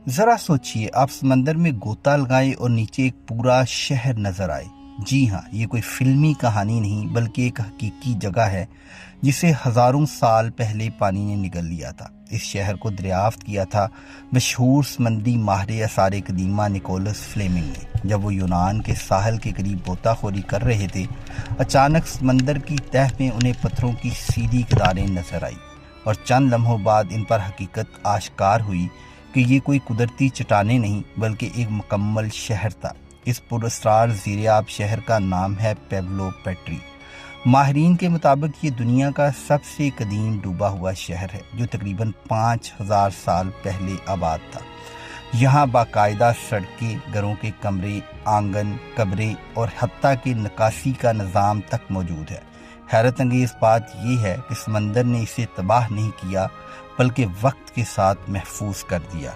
जरा सोचिए, आप समंदर में गोता लगाएं और नीचे एक पूरा शहर नजर आए। जी हाँ, ये कोई फिल्मी कहानी नहीं बल्कि एक हकीकी जगह है जिसे हजारों साल पहले पानी ने निगल लिया था। इस शहर को दरियाफ्त किया था मशहूर समंदरी माहिर आसार कदीमा निकोलस फ्लेमिंग ने। जब वो यूनान के साहल के करीब गोताखोरी कर रहे थे, अचानक समंदर की तह में उन्हें पत्थरों की सीधी कतारें नजर आई और चंद लम्हों बाद इन पर हकीकत आश्कार हुई कि ये कोई कुदरती चट्टानें नहीं बल्कि एक मुकम्मल शहर था। इस पुरस्कार ज़ेरियाब शहर का नाम है पेब्लो पेट्री। माहिरीन के मुताबिक ये दुनिया का सबसे कदीम डूबा हुआ शहर है जो तकरीबन 5000 साल पहले आबाद था। यहाँ बाकायदा सड़कें, घरों के कमरे, आंगन, कब्रें और हत्ता के नक्काशी का निज़ाम तक मौजूद है। हैरत अंगेज़ बात यह है कि समंदर ने इसे तबाह नहीं किया बल्कि वक्त के साथ महफूज कर दिया।